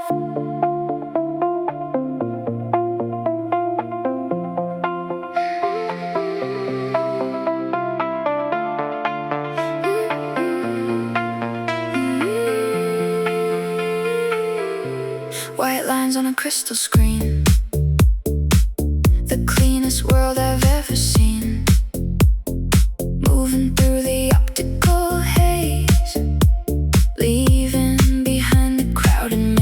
White lines on a crystal screen, the cleanest world I've ever seen. Moving through the optical haze, leaving behind the crowded maze.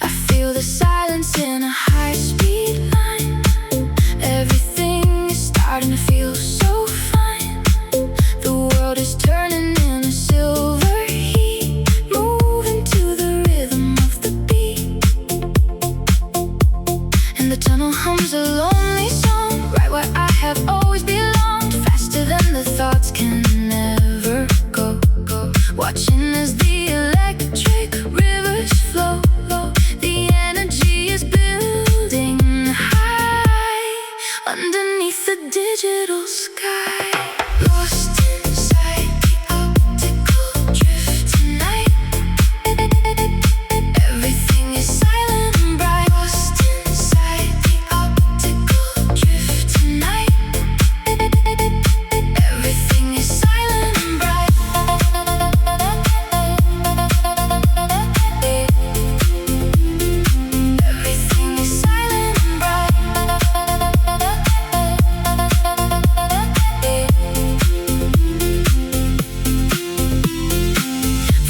I feel the silence in a high-speed line. Everything is starting to feel so fine. The world is turning in a silver heat, moving to the rhythm of the beat. And the tunnel hums a lonely song, right where I have always belonged, faster than the thoughts can ever go. Watching as the electric rivers flow, the energy is building high underneath the digital sky. Lost inside the optical drift tonight. Everything is silent and bright. Lost inside the optical drift tonight. Everything is silent and bright. Everything is silent and bright.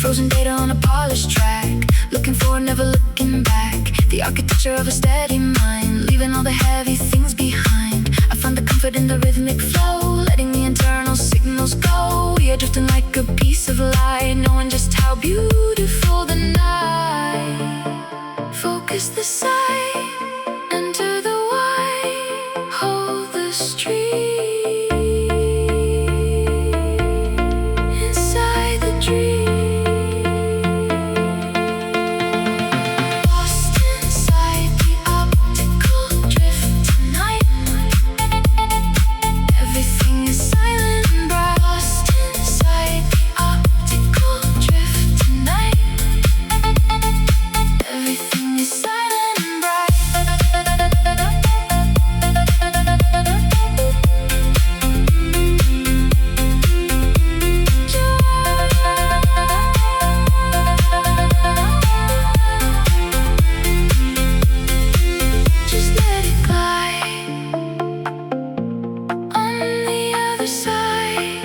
Frozen data on a polished track, looking forward, never looking back. The architecture of a steady mind, leaving all the heavy things behind. I find the comfort in the rhythmic flow, letting the internal signals go. We are drifting like a piece of light, knowing just how beautiful the night. Focus the sight, enter the white, hold the street. Inside the dream. Lost inside the optical drift tonight. Everything is silent and bright. Lost inside the optical drift tonight. Everything is silent and bright. Just let it glide on the other side.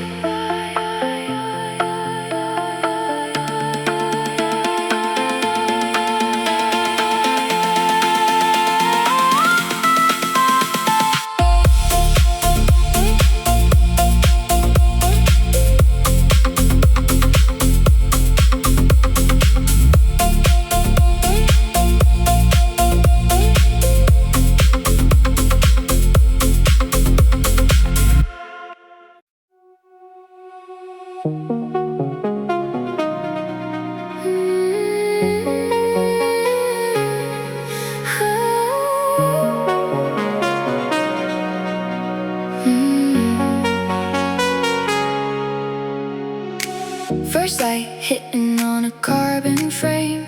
First light hitting on a carbon frame.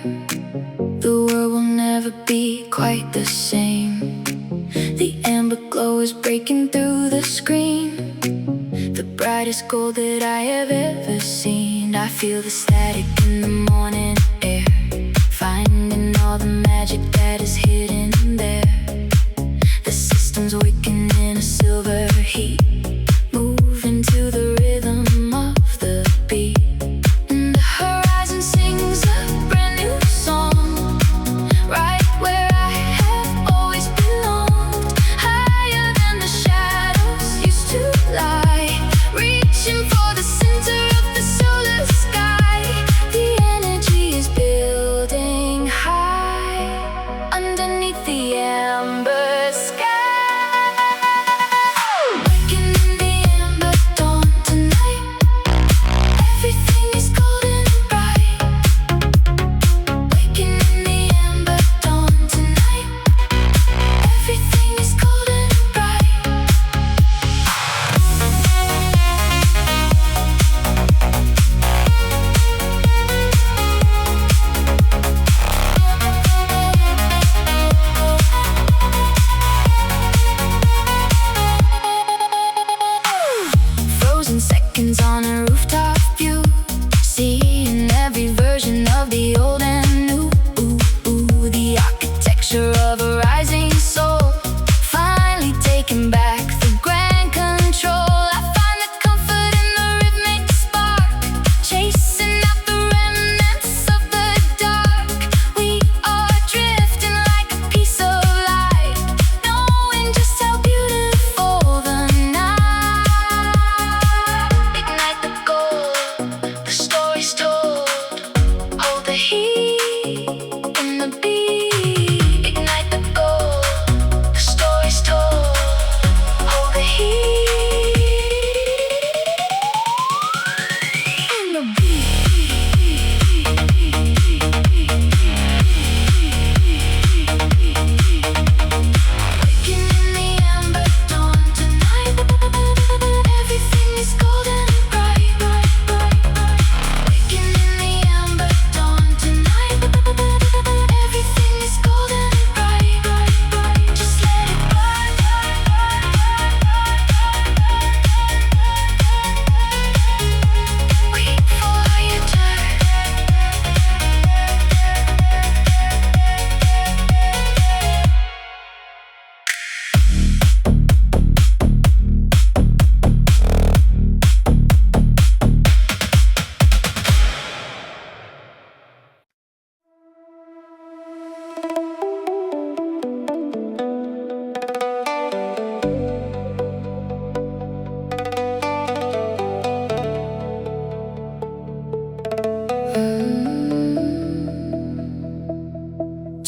The world will never be quite the same. The amber glow is breaking through the screen, the brightest gold that I have ever seen. I feel the static in the morning air, finding all the magic that is hidden there. The system's waking in a silver heat, moving to the rhythm of the beat. And the horizon sings a brand new song, right where I have always belonged, higher than the shadows used to lie, reaching for the center of the solar sky. The energy is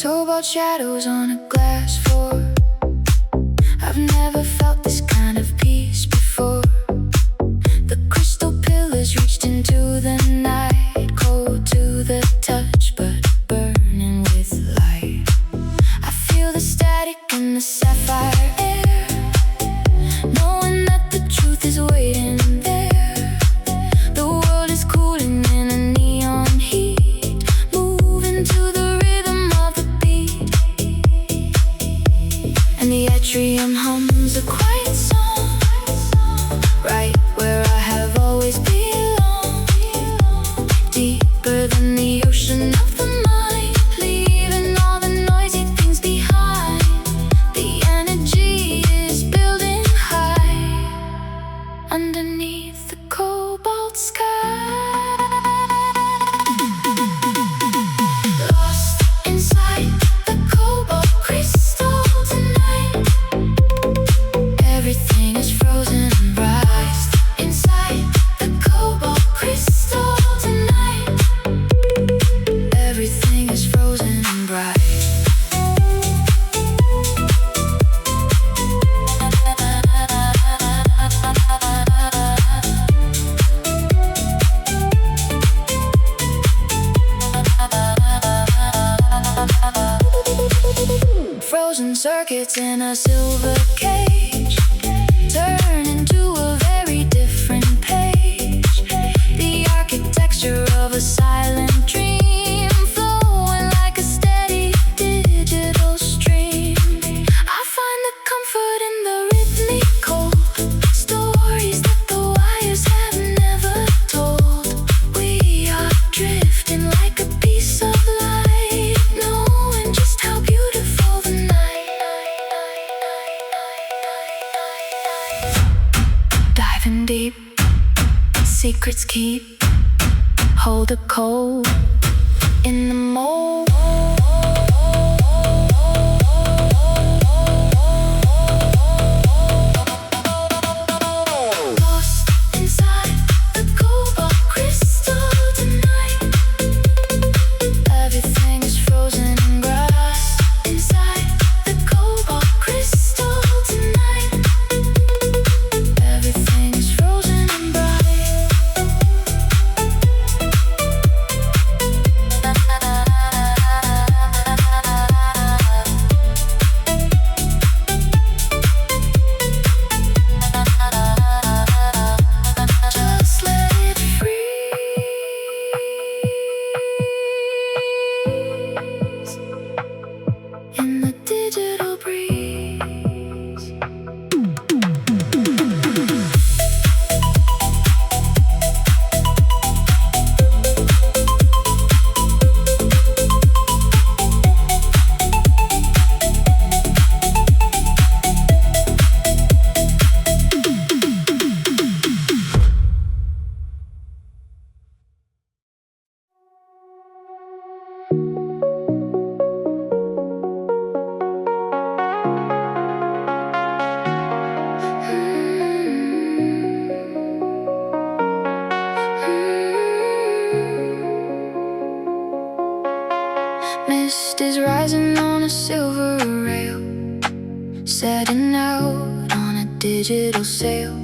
Cobalt shadows on a glass floor. I've never felt this kind of peace before. The crystal pillars reached into the night, cold to the touch but burning with light. I feel the static in the sapphire air, knowing that the truth is waiting there. The world is cooling in a neon heat, moving to the rhythm of the beat. And the atrium hums a quiet song, right where I have always belonged. Deeper than the ocean of the mind, leaving all the noisy things behind. The energy is building high underneath the cobalt sky. Lost inside the cobalt crystal tonight. Everything is frozen and bright. Inside the cobalt crystal tonight. Everything is frozen and bright. Frozen circuits in a silver cage turn into a very different page. The architecture of a silent dream, flowing like a steady digital stream. I find the comfort in the rhythmical stories that the wires have never told. We are drifting like a piece of light, knowing just how beautiful the night. Diving deep, secrets keep, hold a cold in the mold. Lost inside the cobalt crystal tonight. Everything is frozen in grass. Inside the cobalt crystal tonight. Everything is frozen and bright. Just let it freeze in the digital breeze. Mist is rising on a silver rail, setting out on a digital sail.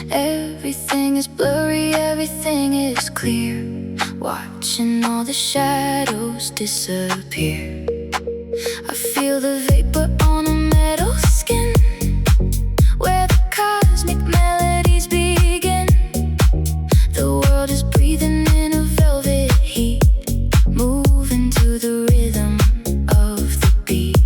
Everything is blurry, everything is clear, watching all the shadows disappear. I feel the vapor on a metal skin, where the cosmic melodies begin. The world is breathing in a velvet heat, moving to the rhythm of the beat.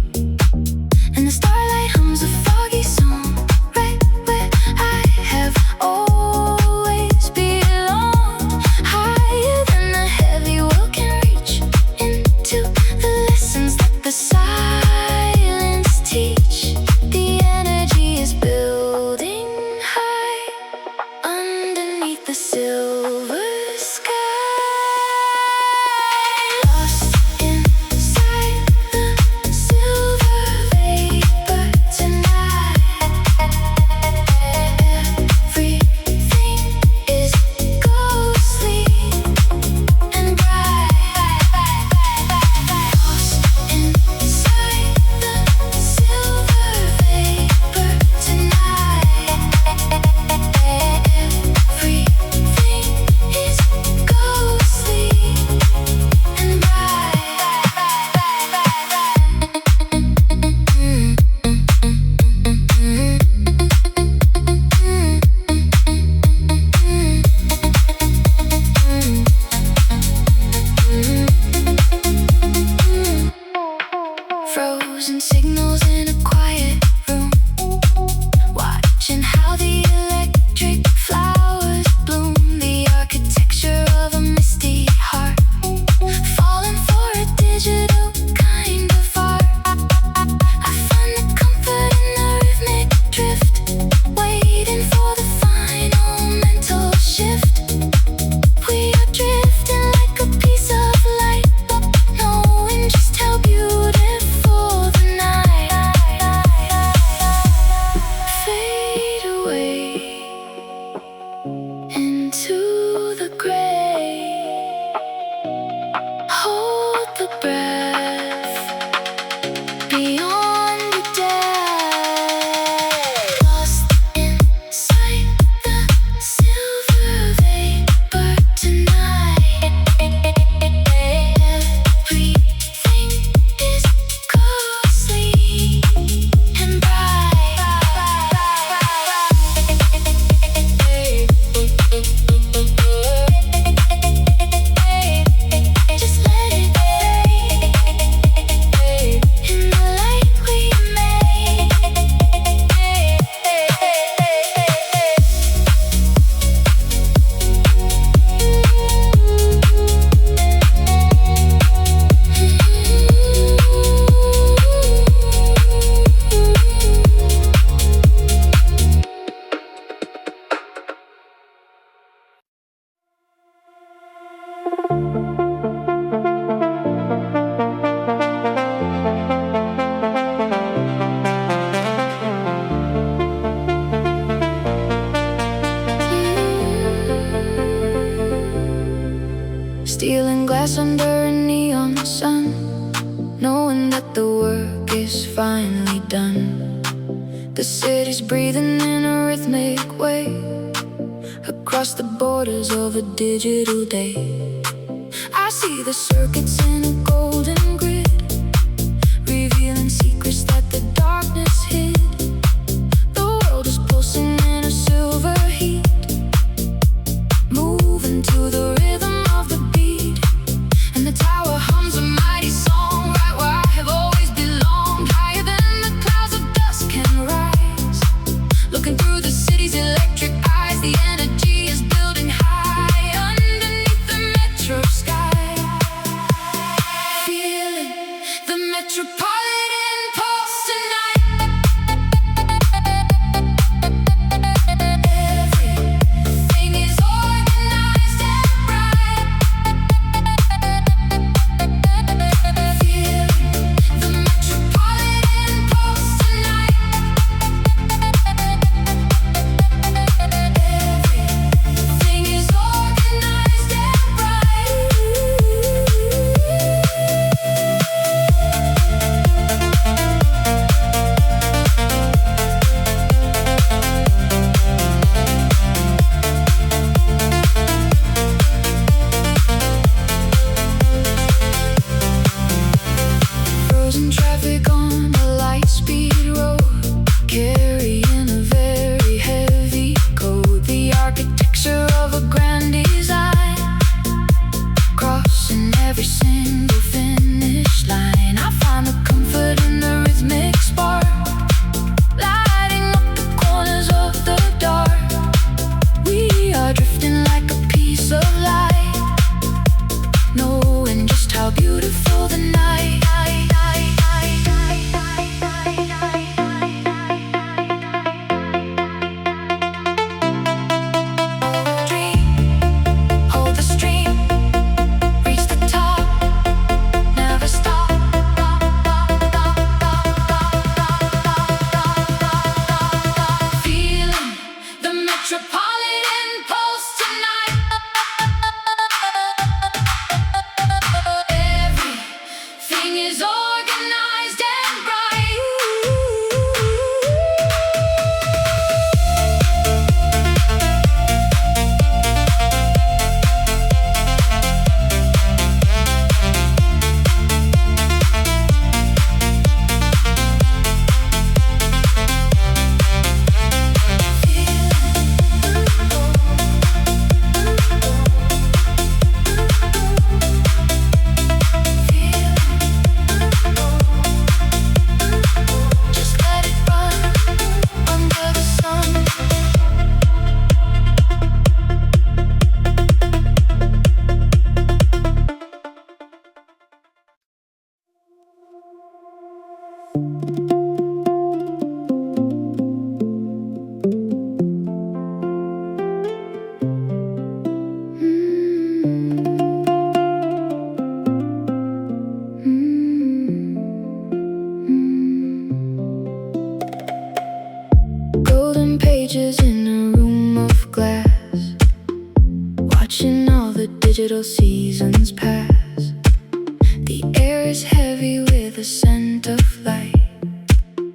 And the starlight hums a foggy song, right where I have always belonged. Higher than the heavy world can reach into the lessons that the silence a breath beyond the dead. Lost inside the silver vapor tonight. Everything is ghostly and bright. Just let it fade in the light we made. Stealing glass under a neon sun, knowing that the work is finally done. The city's breathing in a rhythmic way across the borders of a digital day. I see the circuits in a golden grid, revealing secrets that the darkness hid. The world is pulsing in a silver heat, moving to the rhythm of the beat. And the tower hums a mighty song, right where I have always belonged. Higher than the clouds of dust can rise. Looking through the city's electric eyes, the energy is building high underneath the metro sky. Feeling the Metropolitan Pulse tonight. Everything is organized and bright. Feeling the Metropolitan Pulse tonight. Everything is organized and bright. Frozen traffic on a light-speed road, carrying a very heavy code. The architecture of a grand design, crossing every single finish line. I find the comfort in the rhythmic spark, lighting up the corners of the dark. We are drifting like a piece of light, knowing just how beautiful the night. Dream, hold the stream, reach the top, never stop. Feeling the Metropolitan Pulse tonight. Everything is organized and bright. Just let it run under the sun. Golden pages in a room of glass, watching all the digital seasons pass. The scent of light,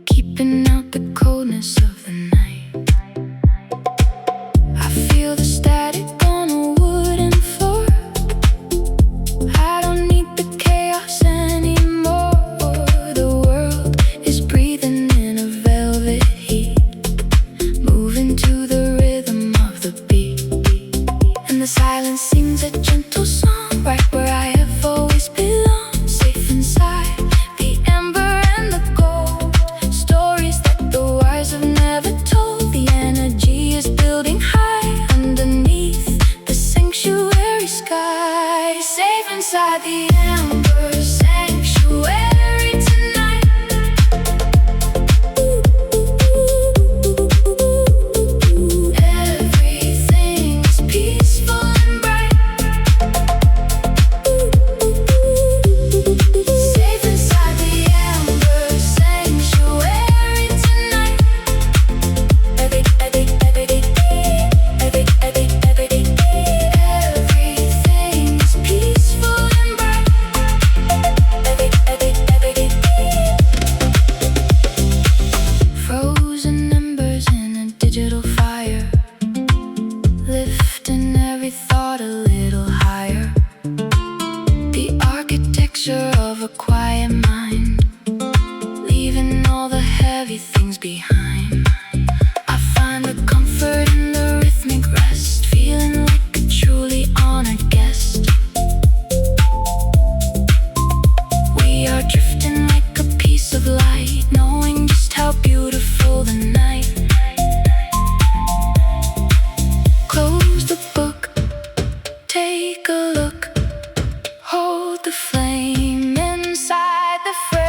keeping out the coldness of the night. I feel the static on a wooden floor. I don't need the chaos anymore. The world is breathing in a velvet heat, moving to the rhythm of the beat. And the silence sings a gentle song, right where I have always belonged, safe inside the ember and the gold. Stories that the wise have never told. The energy is building high underneath the sanctuary sky, safe inside the ember sanctuary tonight. Everything is peaceful and bright, safe inside the ember sanctuary tonight. Everything is peaceful and bright. Frozen embers in a digital fire, lifting every thought a little higher. The architecture of a quiet mind, leaving all the heavy things behind. I find the comfort in the rhythmic rest, feeling like a truly honored guest. We are drifting like a piece of light, knowing just how beautiful the night. Close the book, take a look, hold the flame inside the frame.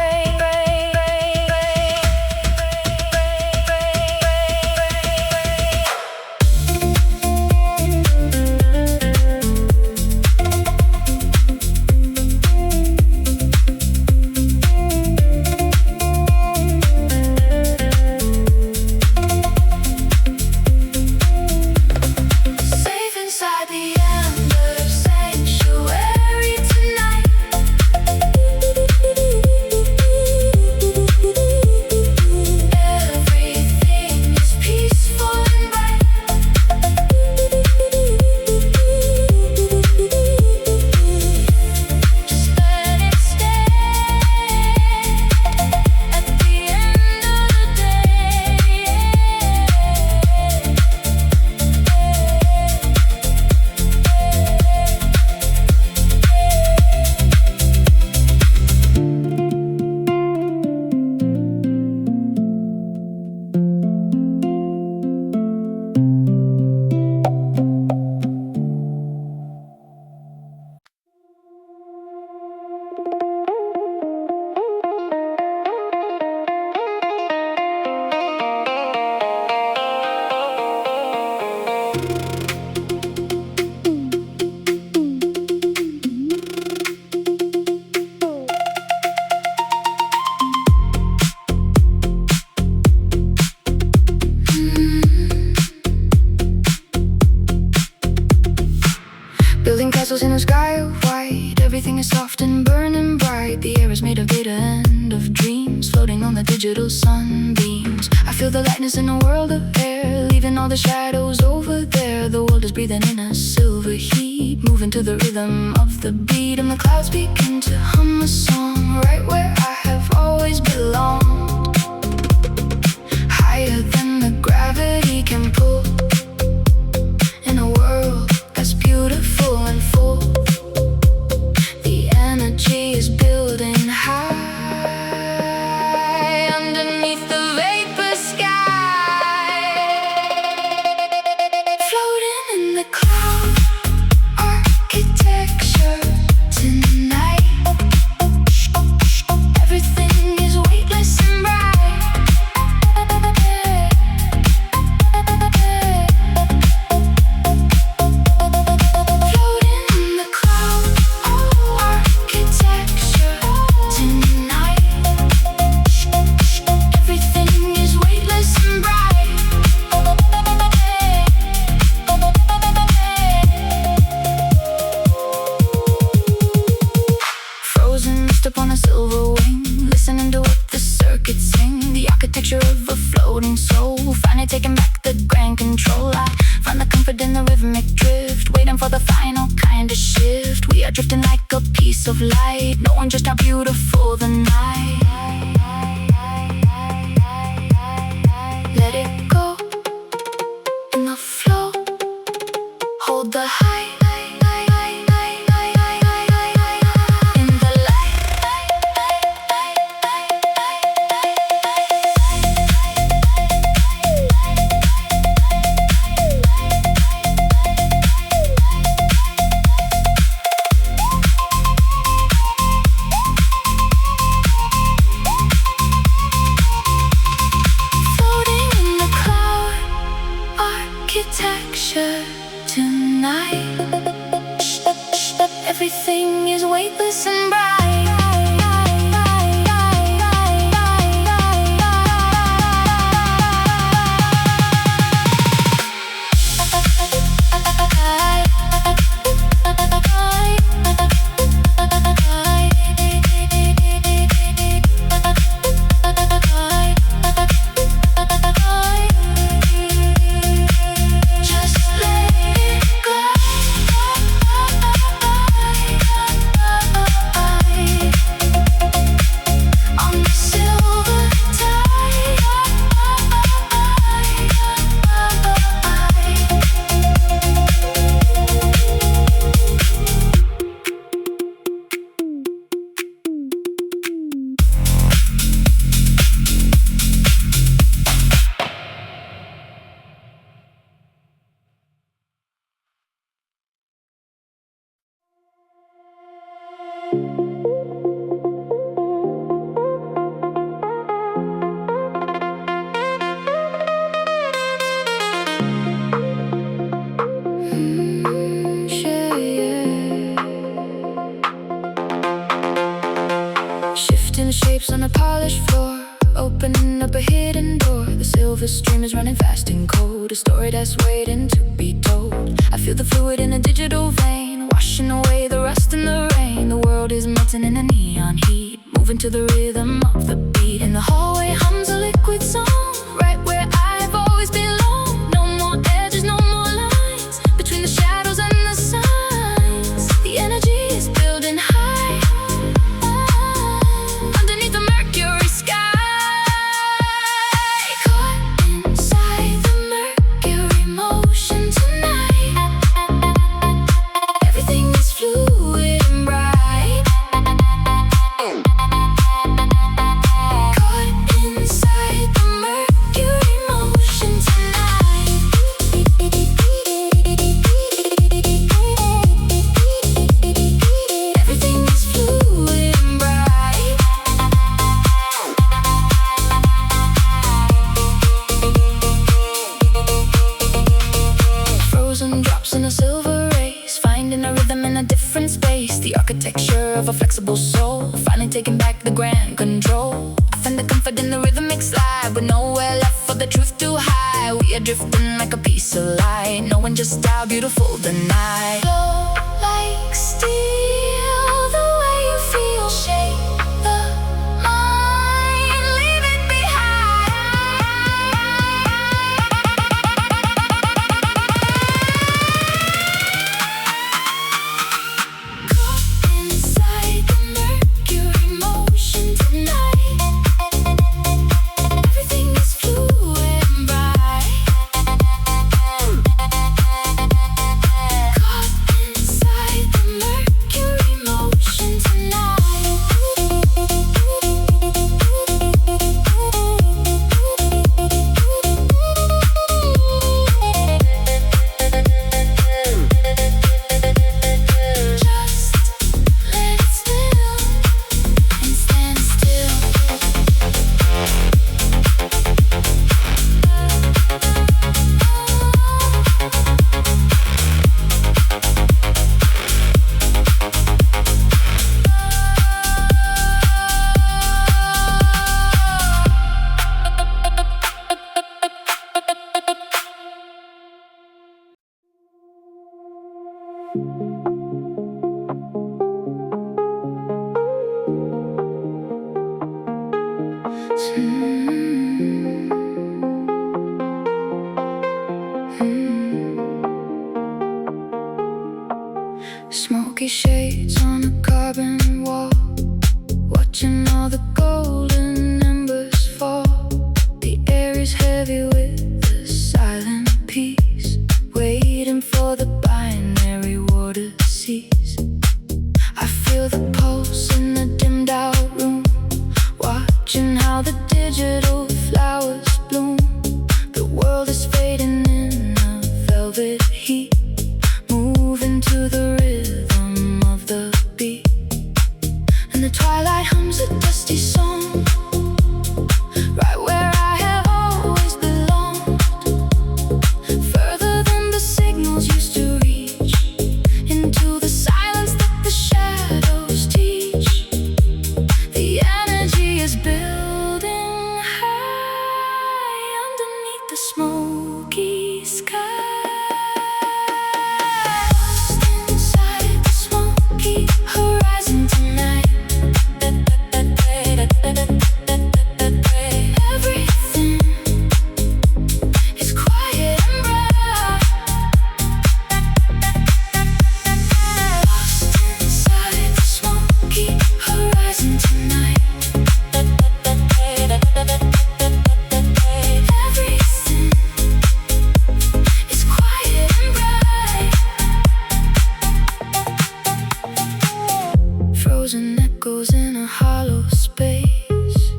Safe inside the ember sanctuary tonight. Everything is peaceful and bright. Just let it stay at the end of the day. Building castles in a sky of white, everything is soft and burning bright. The air is made of data and of dreams, floating on the digital sunbeams. I feel the lightness in a world of air, leaving all the shadows over there. The world is breathing in a silver heat, moving to the rhythm of the beat. And the clouds begin to hum a song, right where I have always belonged, higher than the gravity can pull. In a world that's beautiful and full, the energy is building high underneath the vapor sky, floating in the cloud architecture tonight. Everything is weightless and bright. Floating in the cloud architecture tonight. Everything is weightless and bright. Frozen mist upon a silver wing, listening to what the circuits sing. The architecture of a floating soul, finally taking back the grand control. I find the comfort in the rhythmic drift, waiting for the final kind of shift. We are drifting like a piece of light, knowing just how beautiful the night. Let it go in the flow, hold the high. Everything is weightless and bright. Shapes on a polished floor, opening up a hidden door. The silver stream is running fast and cold, a story that's waiting to be told. I feel the fluid in a digital vein, washing away the rust and the rain. The world is melting in a neon heat, moving to the rhythm of the beat. In the hallway hums a liquid song, right where I've always belonged. No more edges, no more lines, between the shadows and the signs. The energy is building high, underneath the Mercury sky. Caught inside the Mercury Motion tonight. Everything is fluid and bright. Caught inside the Mercury Motion tonight. Everything is fluid and bright. Frozen drops in a silver race, finding a rhythm in a different space. The architecture of a flexible soul, finally taking back the grand control. I find the comfort in the rhythmic slide, with nowhere left for the truth to hide. We are drifting like a piece of light, knowing just how beautiful the night. Flow like steel, the way you feel, shape the mind, leave it behind. Caught inside the Mercury Motion tonight. Everything is fluid and bright. Caught inside the Mercury Smoky shades on a carbon wall, watching all the golden embers fall. The air is heavy with the silent peace, waiting for the binary war to cease. I feel the pulse in the dimmed out room, watching how the digital flowers bloom. The world is fading in a velvet heat, moving to the rhythm of the beat. And the twilight hums a dusty song, right where I have always belonged, further than the signals used to reach, into the silence that the shadows teach. The energy is building high underneath the smoky sky. Lost inside the smoky horizon tonight. Everything is quiet and bright. Lost inside the smoky horizon tonight. Everything is quiet and bright. Frozen echoes in a hollow space,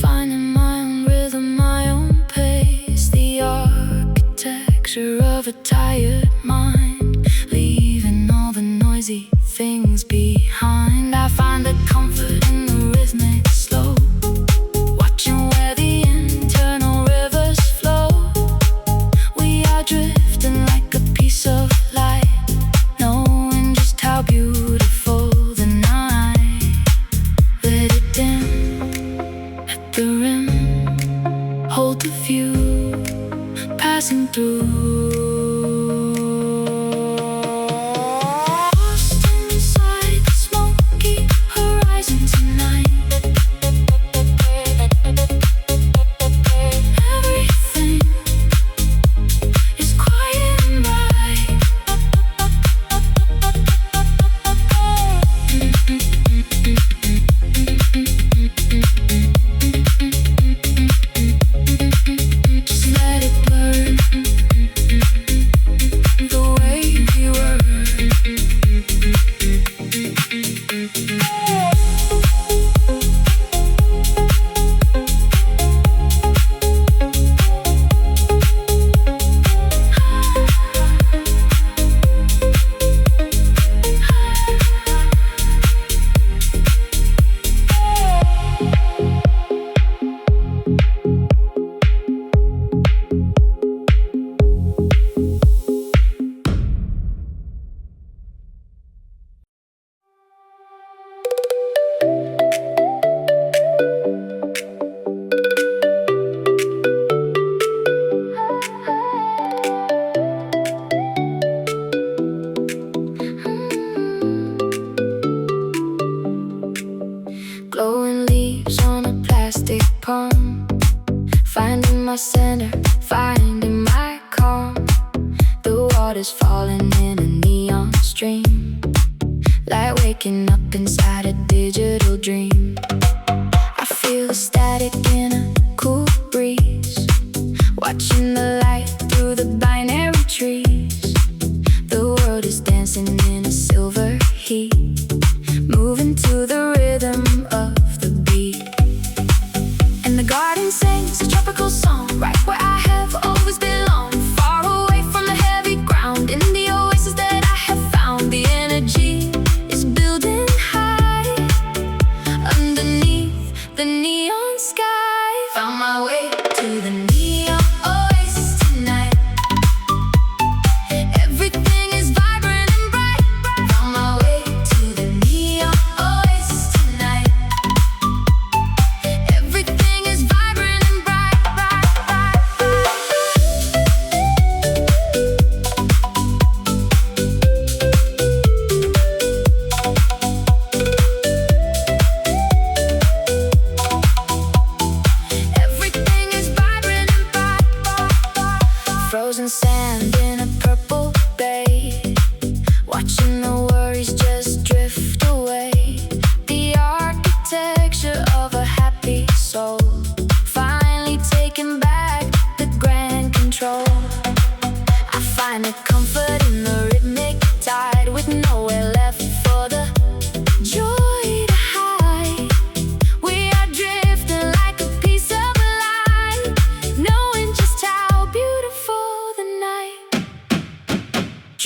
finding my own rhythm, my own pace. The architecture of a tired mind, leaving all the noisy things behind. I find the comfort in the rhythmic slow, watching where the internal rivers flow. We are drifting like a piece of light, knowing just how beautiful the night. Let it dim at the rim, hold the view passing through. Lost inside the smoky horizon tonight. Everything is quiet and bright. Just let it burn the way we were. Glowing leaves on a plastic palm, finding my center, finding my calm. The water's falling in a neon stream, like waking up inside a digital dream. I feel the static in a cool breeze, watching the light through the binary trees. The world is dancing in a silver heat, moving to the rhythm of the beat. And the garden sings a tropical song, right where I have always belonged, far away from the heavy ground. In the oasis that I have found, the energy is building high underneath the neon sky. Found my way to the neon oasis tonight. Everything is vibrant and bright. Found my way to the neon oasis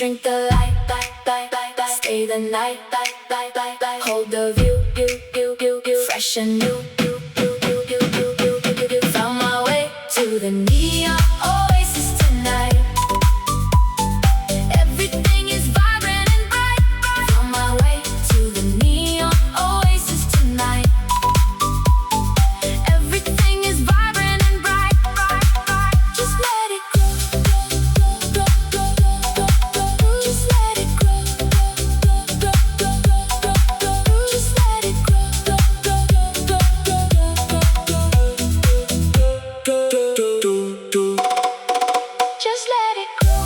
Shrink the light, stay the night, hold the view, fresh and new. Found my way to the neon oasis tonight. Everything is vibrant and bright. Found my way to the neon oasis tonight. Everything is vibrant and bright. Just let it grow. Just let it grow. Just let it grow. Just let it grow. Just let it grow.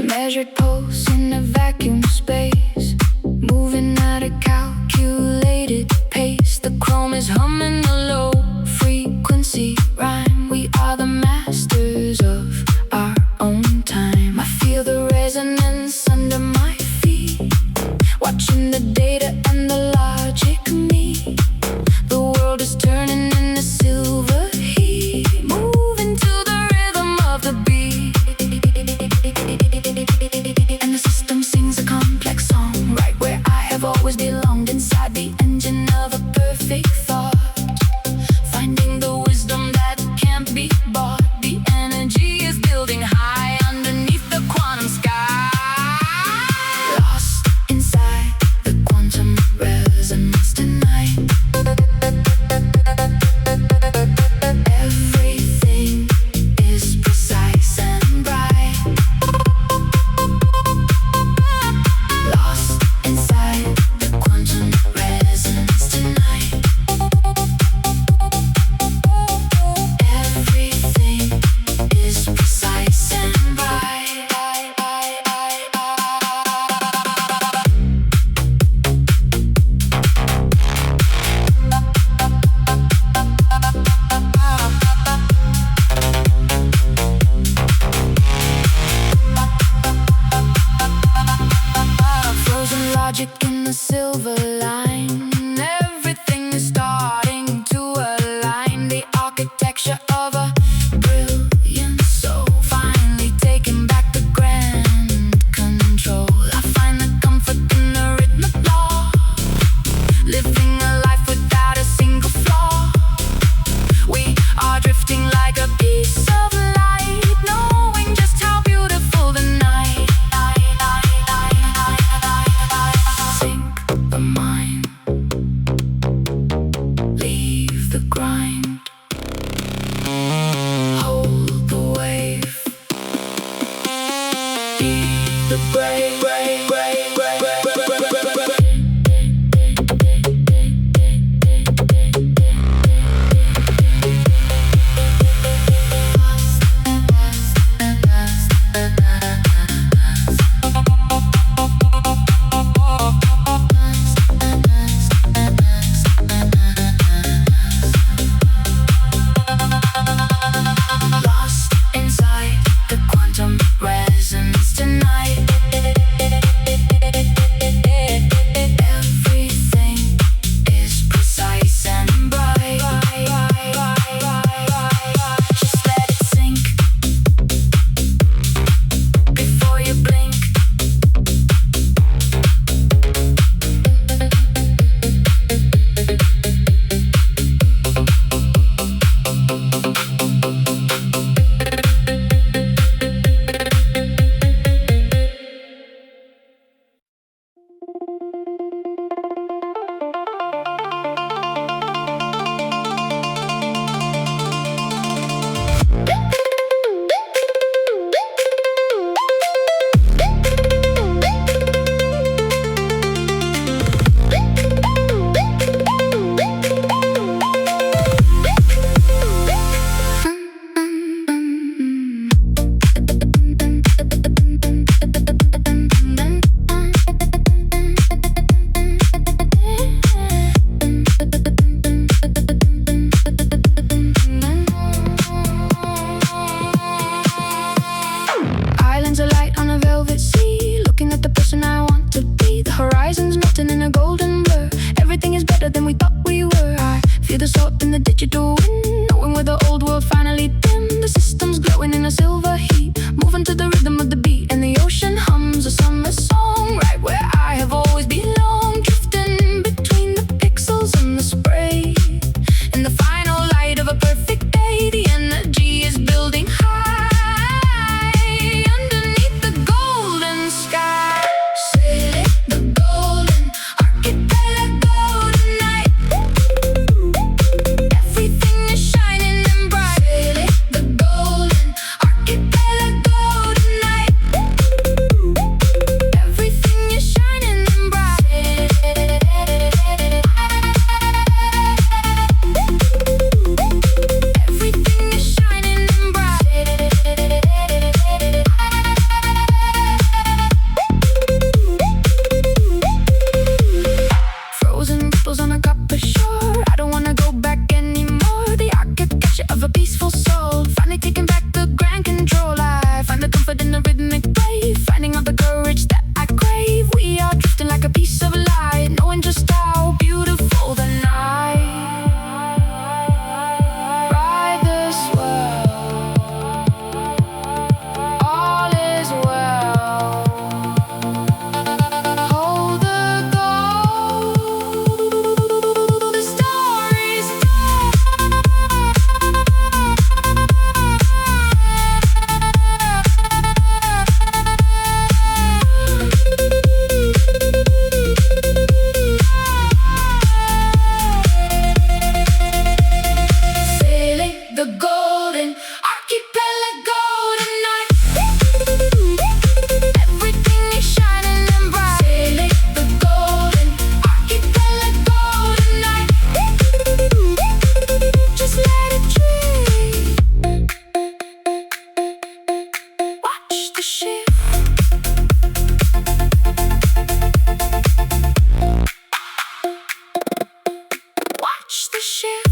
Measured pulse in a vacuum space, moving at a calculated pace. The chrome is humming a low frequency rhyme. We are the masters of our own time. I feel the resonance under my feet, watching the data and the logic meet. The world is turning in a silver heat, moving to the rhythm of the beat. And the system sings a complex song, right where I have always belonged, inside the engine of a perfect thought. Finding the wisdom that can't be bought. The energy is building high underneath the quantum sky. Lost inside the quantum resonance tonight. Everything is precise and bright. Lost inside the quantum resonance tonight. Everything is precise and bright. Frozen logic in the silver line. Everything is starting to align. The architecture of a brilliant soul, finally taking back the grand control. I find the comfort in the rhythmic law, living a life without a single flaw. We are drifting like a piece of light, knowing just how beautiful the night. Sync the mind, leave the grind. of a peaceful soul. Finally taking back the grand control. I find the comfort in the rhythmic wave, finding all the courage that I crave. We are drifting like a piece of light, knowing just how beautiful the night. Ride the swell, all is well. Hold the goal, the story's sailing the golden archipelago tonight. Everything is shining and bright. Sailing the golden archipelago tonight. Just let it dream. Watch the ship. Watch the ship.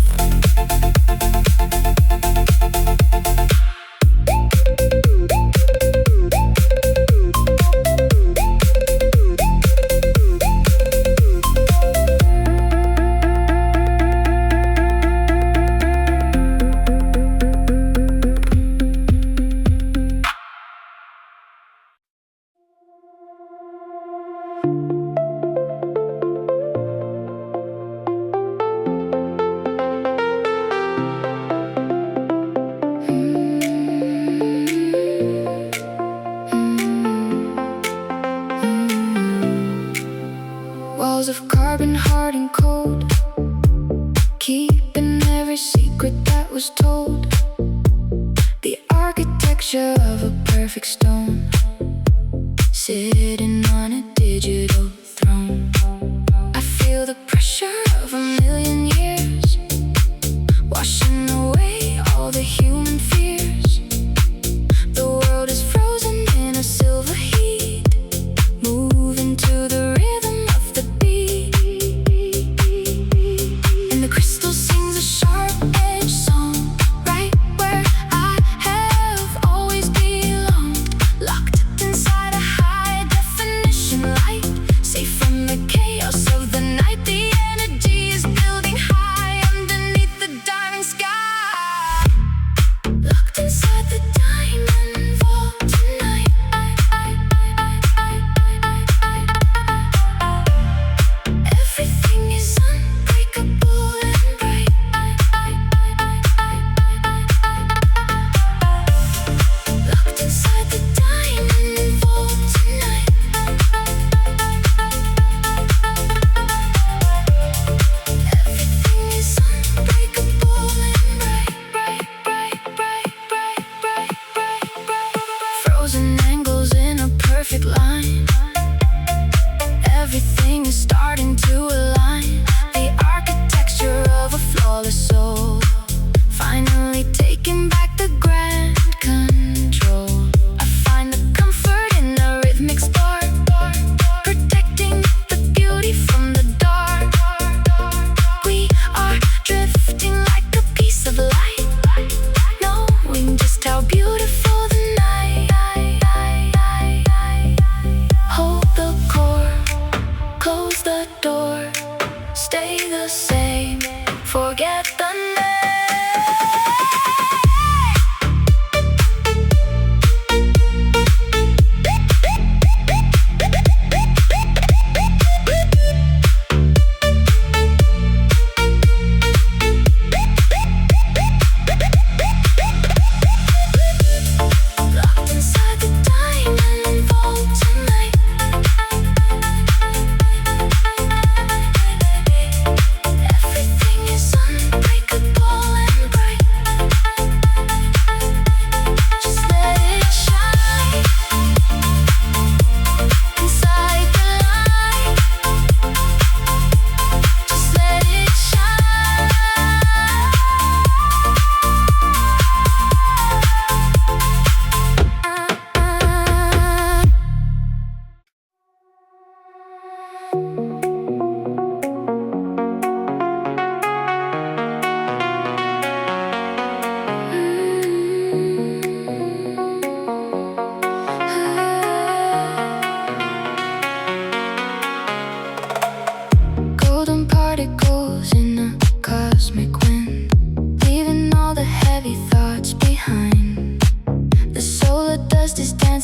Walls of carbon hard and cold, keeping every secret that was told. The architecture of a perfect stone, sitting on a digital throne. I feel the pressure of a million years, washing away all the human fears. The world is frozen in a silver heat, moving to the rhythm of the beat. And the crystal sings a sharp-edged song, right where I have always belonged. Locked inside a high-definition light, safe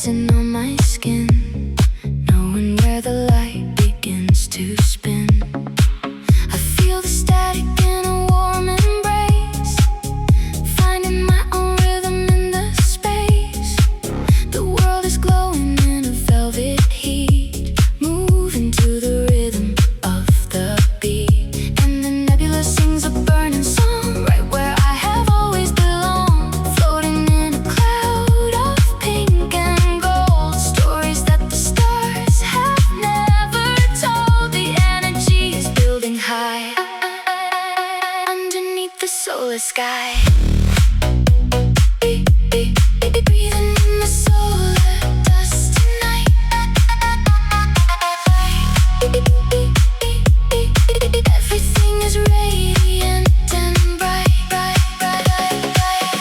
dancing on my skin, knowing where the light begins to spin. I feel the static in a warm embrace, finding my own rhythm in the space. The world is glowing in a velvet heat, moving to the rhythm of the beat. And the nebula sings a burning song, right where I have always belonged, floating in a cloud of pink and gold. Stories that the stars have never told. The energy is building high underneath the solar sky. Breathing in the solar dust tonight. Everything is radiant and bright, bright, bright, bright.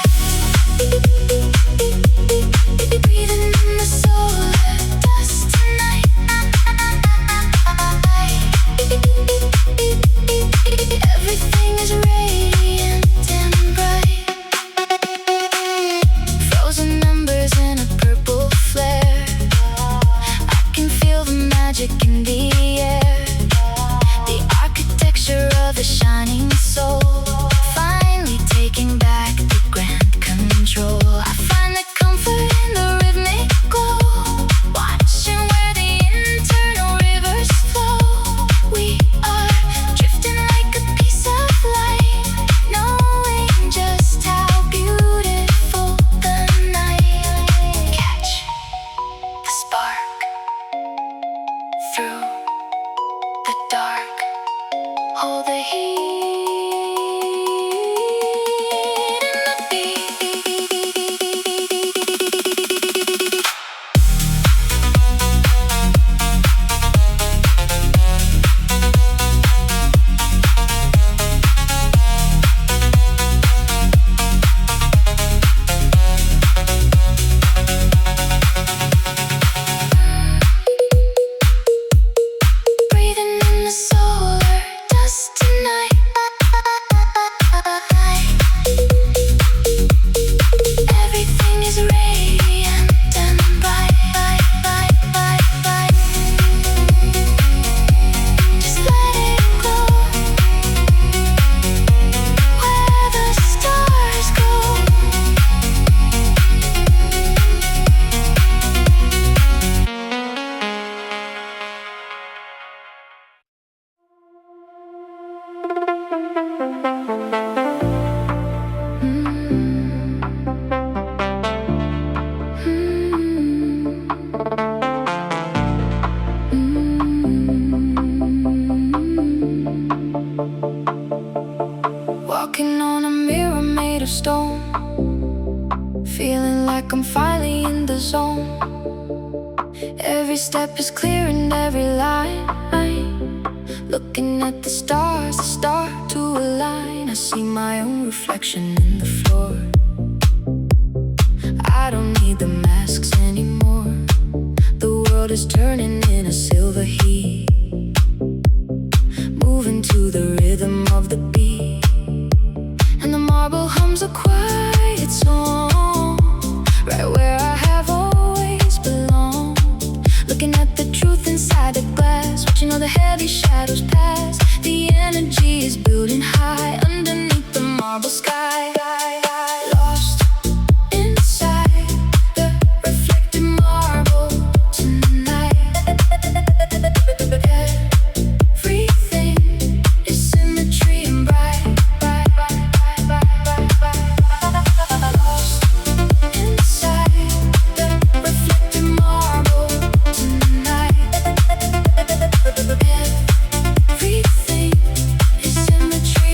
Breathing in the solar dust tonight. Everything is radiant and bright. Frozen embers in a purple flare. I can feel the magic in the air. The architecture of the shining soul, finally taking back the grand control. I find the comfort in the rhythmic glow, watching where the internal rivers flow. We are drifting like a piece of light, knowing just how beautiful the night. Catch the spark through the dark, hold the heat in the beat. Breathing in the solar dust tonight. Everything is radiant and bright, bright, bright, bright, bright. Just let it glow where the stars go. Walking on a mirror made of stone, feeling like I'm finally in the zone. Every step is clear and every line, looking at the stars, the start to align. I see my own reflection in the floor. I don't need the masks anymore. The world is turning in a silver heat, moving to the rhythm of the beat. And the marble hums a quiet song, right where I have always belonged. Looking at the truth inside the glass, watching all the heavy shadows pass. The energy is building high underneath the marble sky. Lost inside the reflected marble tonight. Everything is symmetry and bright, bright, bright, bright, bright, bright, bright. Lost inside the reflected marble tonight. Everything is symmetry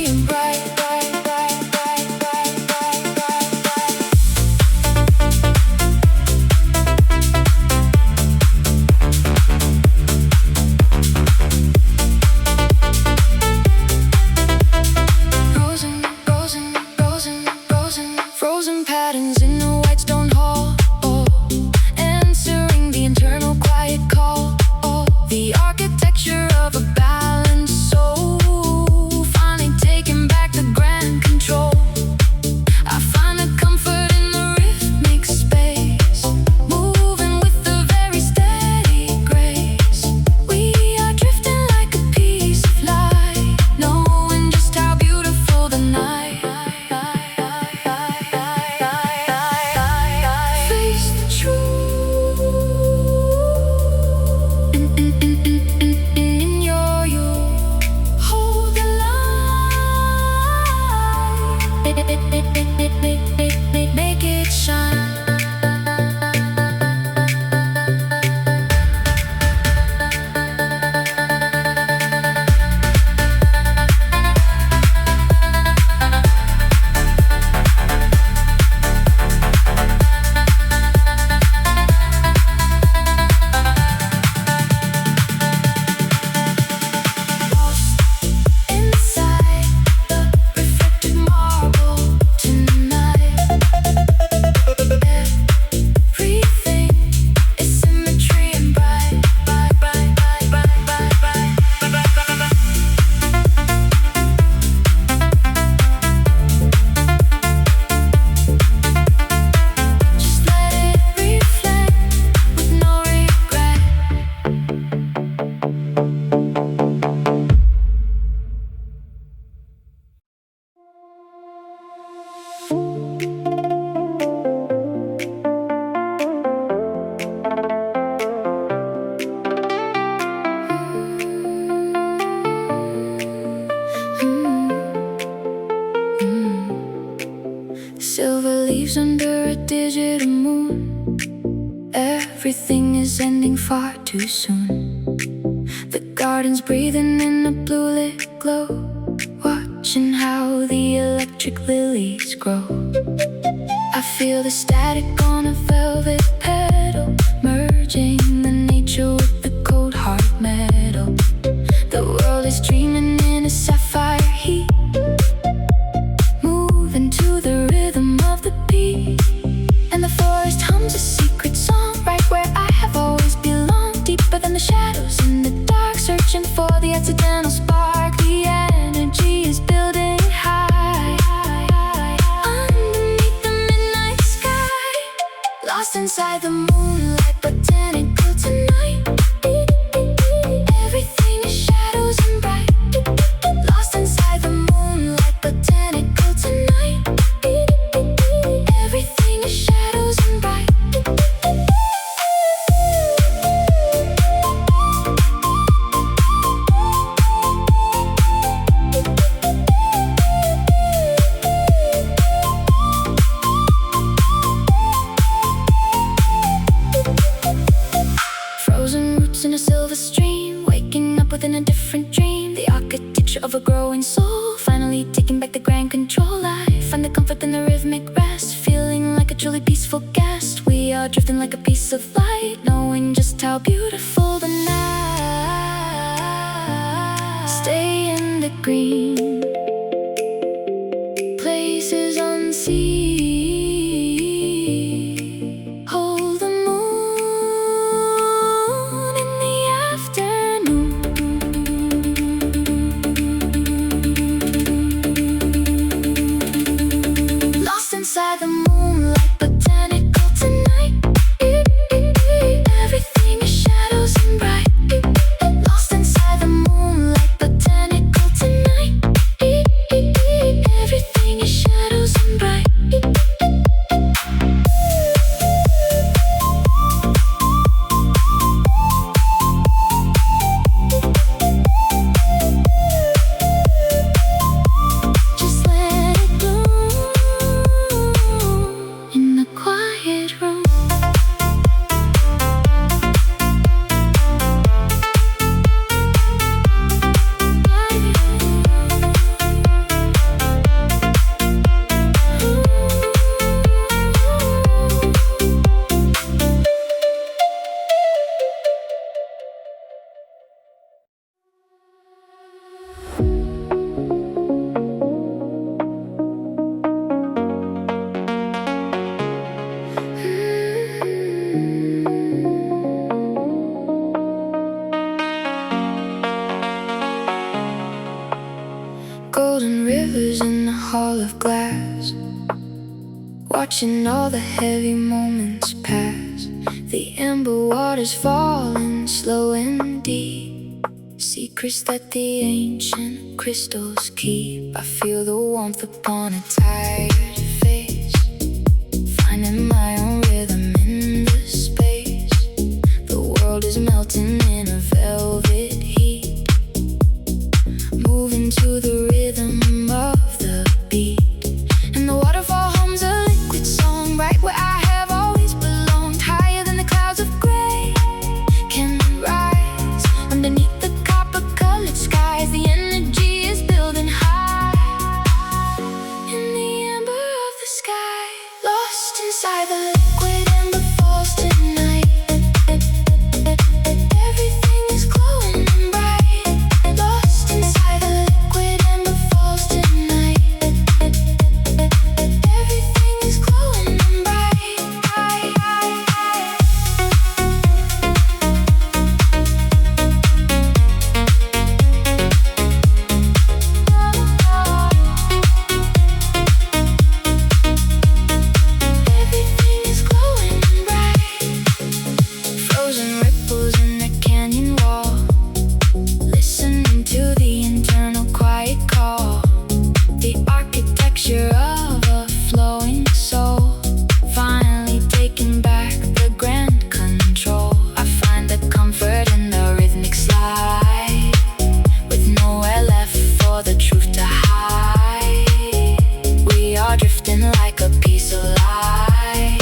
silver leaves under a digital moon. Everything is ending far too soon. The garden's breathing in a blue lit glow, watching how the electric lilies grow. I feel the static on a velvet petal, merging the nature with the cold hard metal. The world is dreaming in a sapphire heat, moving to the rhythm of the beat. And the forest hums a secret song, right where I have always belonged, deeper than the shadows in the dark, searching for the accidental spark. The energy is building high, underneath the midnight sky, lost inside the moonlight botanical tonight. Everything is shadows and bright, lost inside the moonlight botanical tonight. Everything is shadows and bright. Frozen roots in a silver stream, waking up within a different dream. The architecture of a growing soul, finally taking back the grand control. I find the comfort in the rhythmic rest, feeling like a truly peaceful guest. We are drifting like a piece of light, knowing just how beautiful the night. Stay in the green, places unseen. Hold the moon in the afternoon. Lost inside the moonlight botanical tonight. Everything is shadows and bright, lost inside the moonlight botanical tonight. Everything is shadows and bright. Just let it bloom in the quiet room. Golden rivers in the hall of glass, watching all the heavy moments pass. The amber waters falling slow and deep, secrets that the ancient crystals keep. I feel the warmth upon a tired face, finding my own rhythm in the space. The world is melting in a velvet heat, moving to the rhythm of the beat. And the waterfall hums a liquid song, right where I have always belonged, higher than the clouds of gray can rise. Underneath the copper-colored skies, the energy is building high, in the amber of the sky, lost inside the liquid amber falls tonight. Everything is glowing and bright, lost inside the liquid amber falls tonight. Everything is glowing and bright. Everything is glowing. feels alive,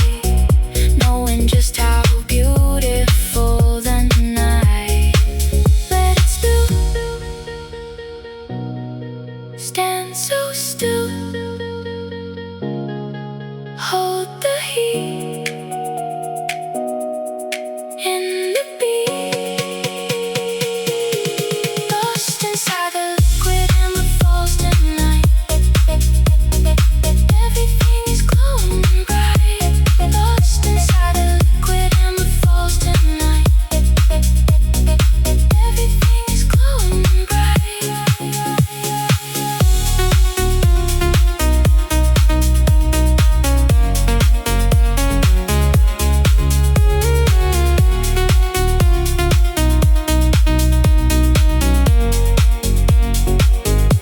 knowing just how beautiful the night. Let it still stand so still, hold the heat in the beat, lost inside the liquid amber falls tonight. Everything is glowing bright, lost inside the liquid amber falls tonight. Everything is glowing bright.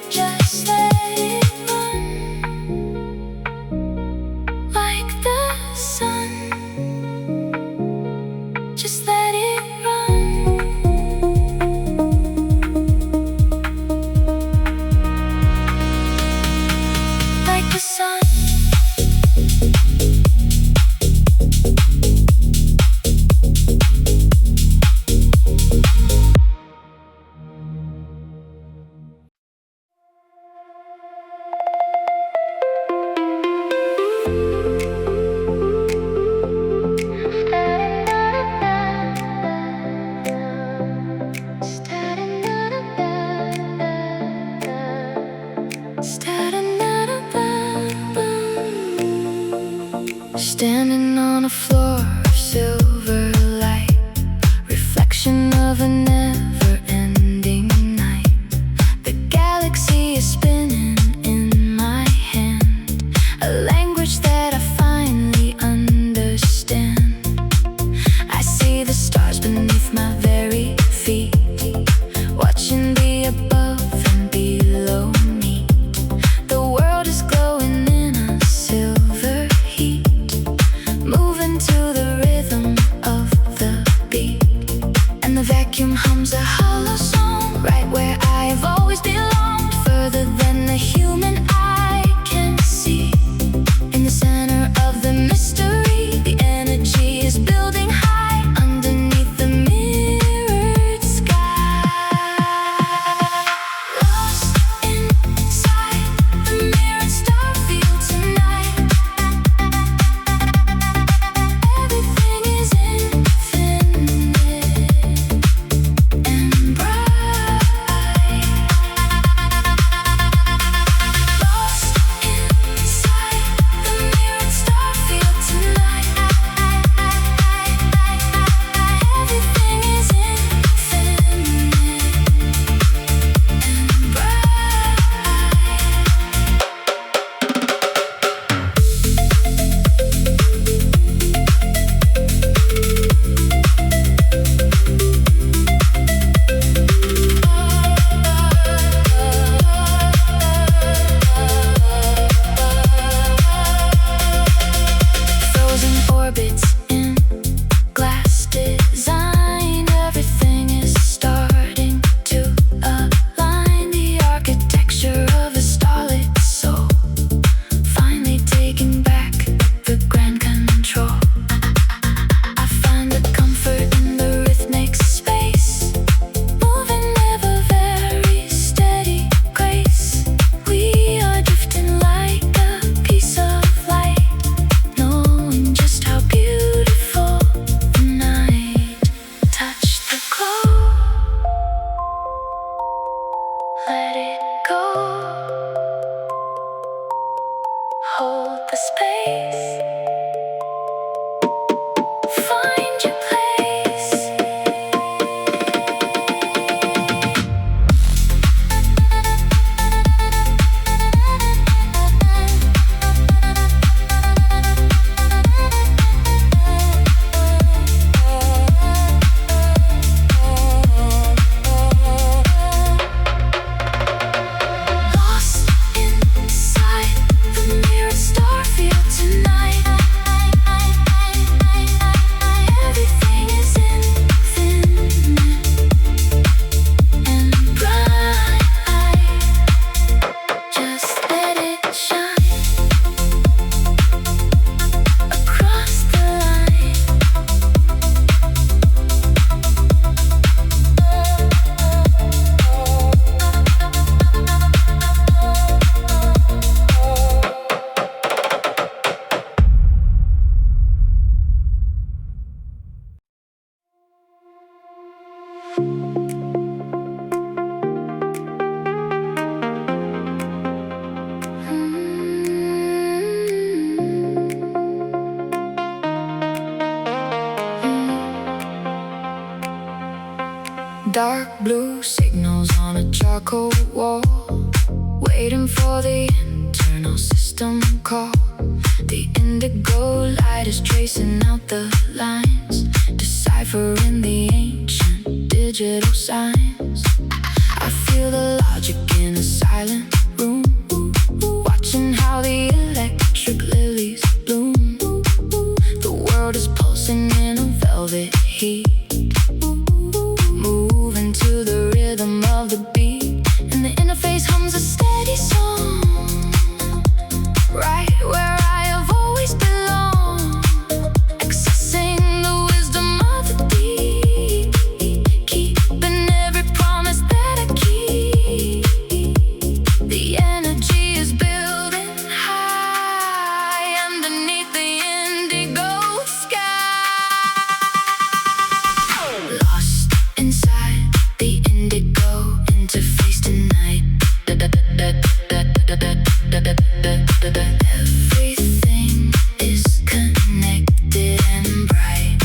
Just let it run like the sun. Just let it run like the sun. Standing on a floor of silver light, reflection of a never-ending night. The galaxy is spinning in my hand, a language that I finally understand. I see the stars beneath my very feet, watching the above and below me. The world is glowing in a silver heat, moving to the rhythm of the beat. And the vacuum hums a hollow song, right where I have always belonged, further than the human eye can see. In the center of the mystery, the energy is building high underneath the mirrored sky. Lost inside the mirrored starfield tonight. Everything is infinite and bright. Lost inside the mirrored starfield tonight. Everything is infinite and frozen orbits in glass design. Everything is starting to align. The architecture of a starlit soul, finally taking back the grand control. I find the comfort in the rhythmic space, moving ever very steady grace. We are drifting like a piece of light, knowing just how beautiful dark blue signals on a charcoal wall, waiting for the internal system call. The indigo light is tracing out the lines, deciphering the ancient digital signs. I feel the logic in a silent room, watching how the electric lilies bloom. The world is pulsing in a velvet heat, moving to the rhythm of the beat, and the interface hums a steady song, right where I have always belonged, accessing the wisdom of the deep, keeping every promise that I keep. The energy is building high underneath the indigo sky. Lost inside the indigo interface tonight. Everything is connected and bright.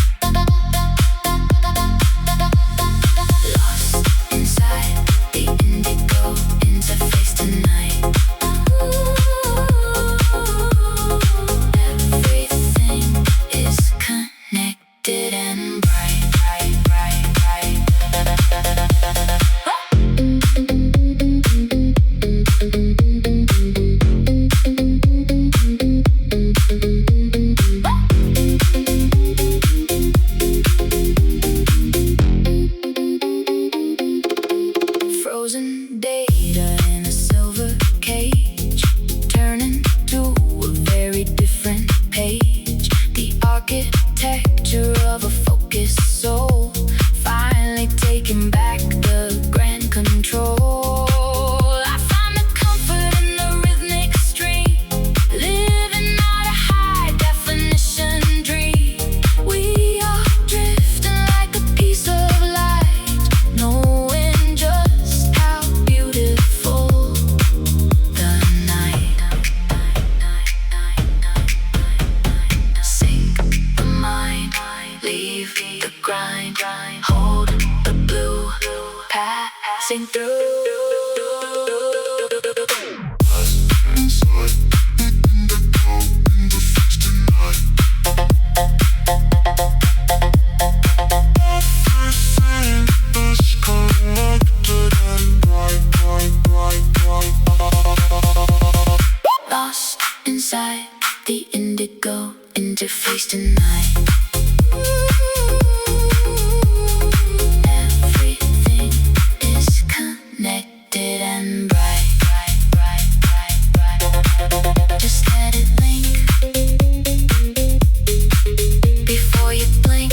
Lost inside the indigo interface tonight. Everything is connected and bright, bright, bright, bright. Frozen data in a silver cage, turning to a very different page. The architecture of a focused soul, finally taking back the grand control. I find the comfort in the rhythmic stream, living out a high definition dream. We are drifting like a piece of light, knowing just how beautiful the night. Sink the mind, leave the grind, hold the blue, passing through. Lost inside the indigo interface tonight. Everything is connected and bright, bright, bright, bright, bright. Just let it blink before you blink.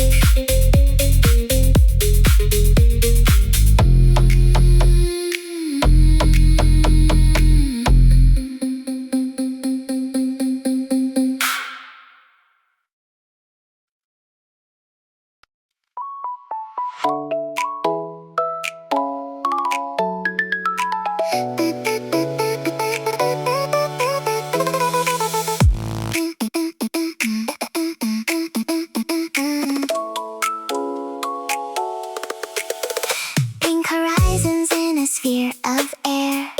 Pink horizons in a sphere of air,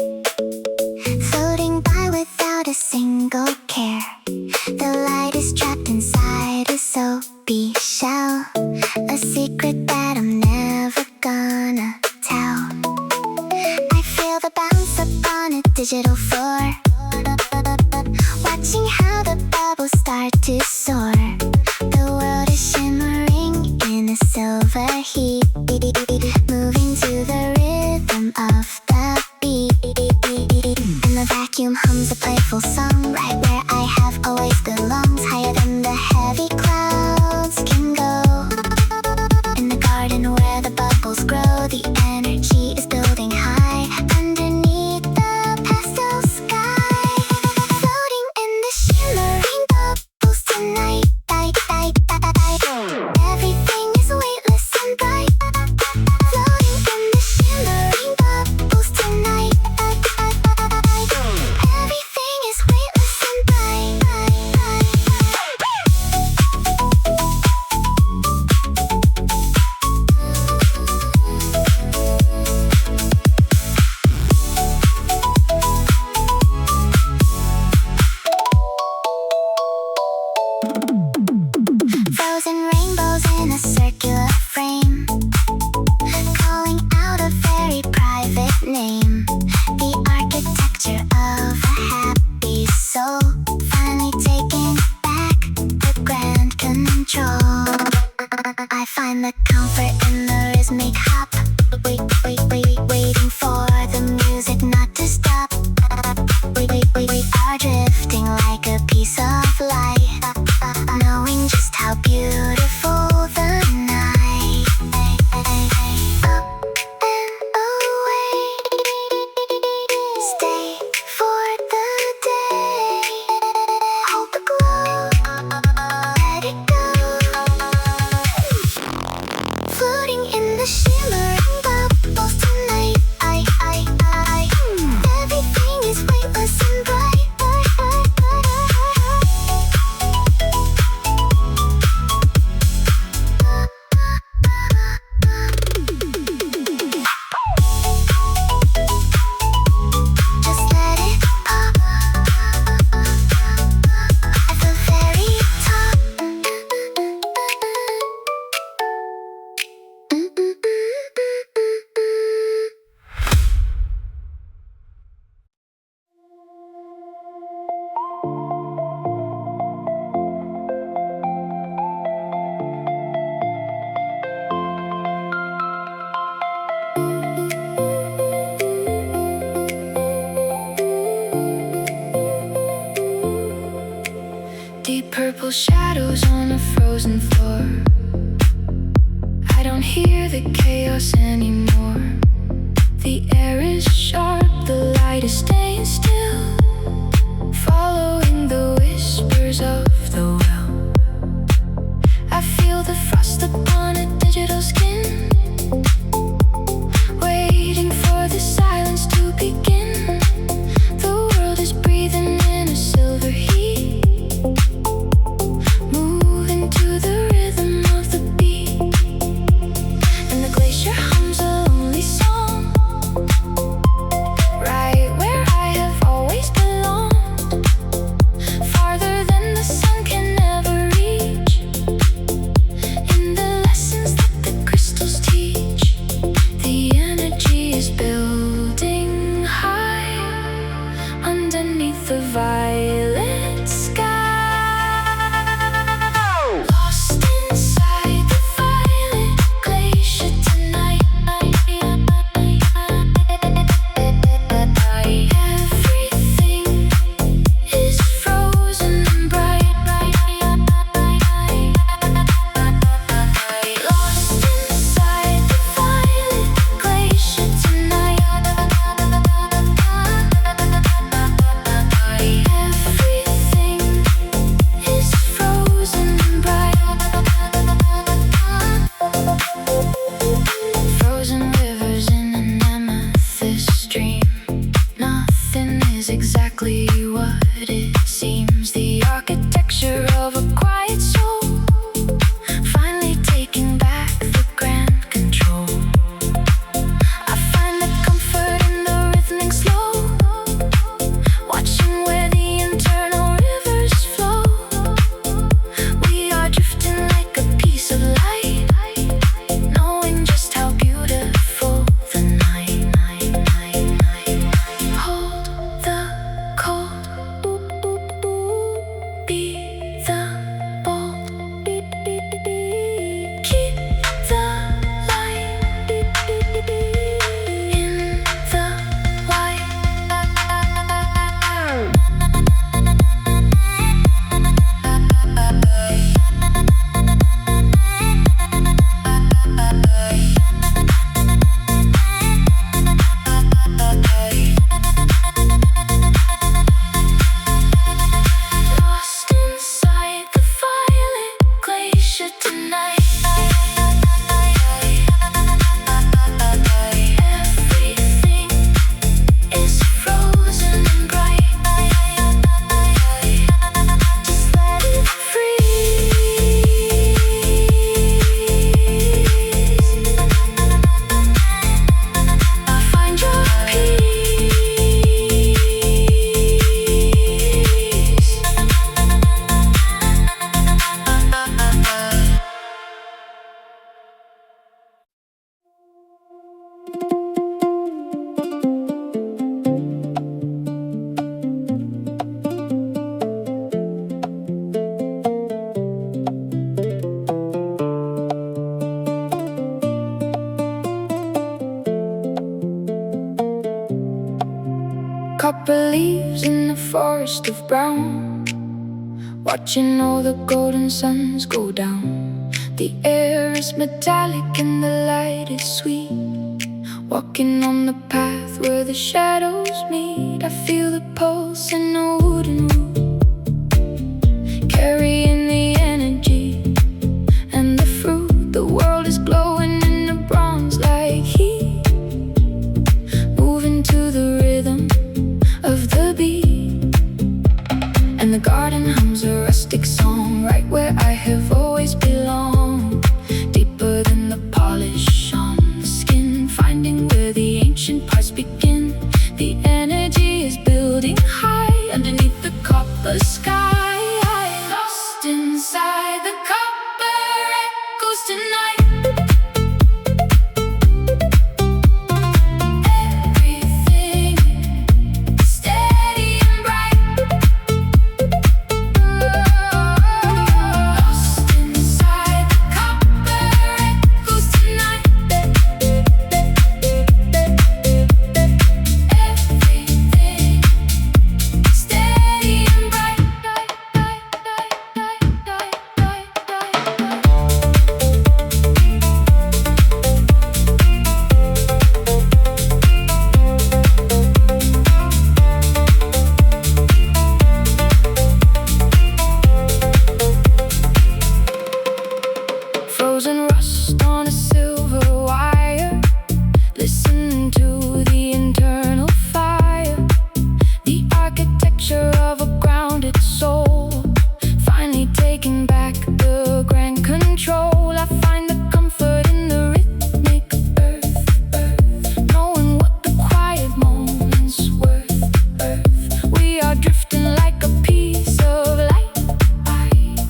floating by without a single care. The light is trapped inside a soapy shell, a secret that I'm never gonna tell. I feel the bounce up on a digital floor, watching how the bubbles start to soar. The world is shimmering in a silver heat, moving to the rhythm of the beat. And the vacuum hums a playful song, right where I have always belonged, higher than the heavy clouds can go. In the garden where the bubbles grow, the energy is building high underneath the pastel sky, floating in the shimmering bubbles tonight. Everything is weightless and bright, floating in the shimmering bubbles tonight. Everything is weightless and bright. find the comfort in the rhythmic hop. Waiting for the music not to stop. We are drifting like a piece of light, knowing just how beautiful the night. Up and away, stay for the day. Hold the glow, let it go. Floating in the shimmering bubbles tonight. Everything is weightless and bright. Just let it pop at the very top. Deep purple shadows on a frozen floor. I don't hear the chaos anymore. The air is sharp, the light is staying still, following the whispers of the well. I feel the frost upon a digital skin, waiting for the silence to begin. The world is breathing in a silver heat, moving to the rhythm of the beat. And the glacier hums a lonely song, right where I have always belonged, farther than the sun can ever reach. In the lessons that the crystals teach, the energy is building high underneath the violet sky. Lost inside the violet glacier tonight. Everything is frozen and bright. Lost inside the violet glacier tonight. Everything is frozen and bright. Frozen rivers in an amethyst stream. Nothing is exactly what it seems. The architecture of a quiet soul, finally taking back the grand control. I find the comfort in the rhythmic slow, watching where the internal rivers flow. We are drifting like a piece of light, knowing just how beautiful the night. Hold the cold, be the bold, keep the light in the white. Lost inside the violet glacier tonight. Everything is frozen and bright. Just let it freeze. Find your peace. Harper leaves in the forest of brown, watching all the golden suns go down. The air is metallic and the light is sweet, walking on the path where the shadows meet. I feel the pulse in a wooden root, carrying the energy and the fruit. The world is glowing in the bronze like heat, moving to the rhythm of the beat. And the garden hums a rustic song, right where I have always belonged, deeper than the polish on the skin, finding where the ancient parts begin. The energy is building high underneath the copper sky, lost inside the copper echoes tonight. Frozen rust on a silver wire, listen to the internal fire. The architecture of a grounded soul, finally taking back the grand control. I find the comfort in the rhythmic earth, knowing what the quiet moments worth. We are drifting like a piece of light,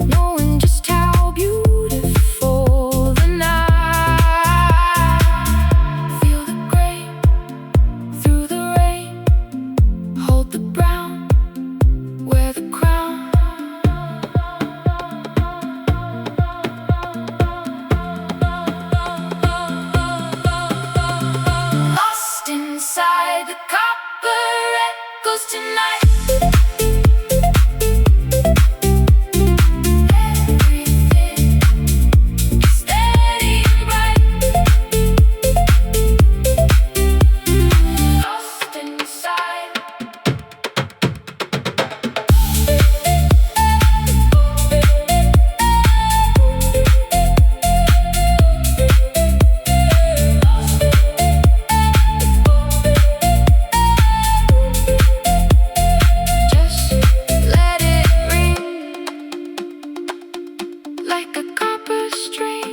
knowing just how beautiful the night. Feel the grain through the rain, hold the brown, wear the crown. Lost inside the copper echoes tonight. Everything steady and bright, lost inside. Just let it ring like a copper string.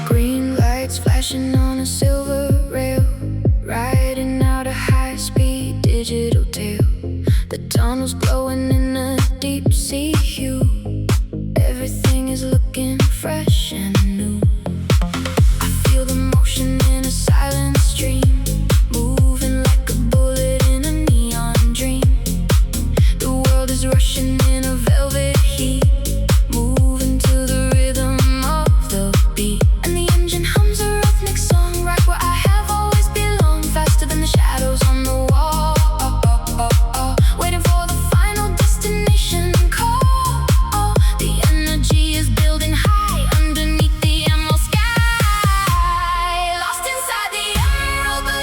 Green lights flashing on a silver rail, riding out a high-speed digital tail. The tunnel's glowing in a deep sea hue, everything is looking fresh and new. I feel the motion in a silent stream, moving like a bullet in a neon dream. The world is rushing in a velvet heat, moving to the rhythm of the beat. And the engine hums a rhythmic song, right where I have always belonged, faster than the shadows on the wall, waiting for the final destination call. The energy is building high underneath the emerald sky, lost inside the emerald blue.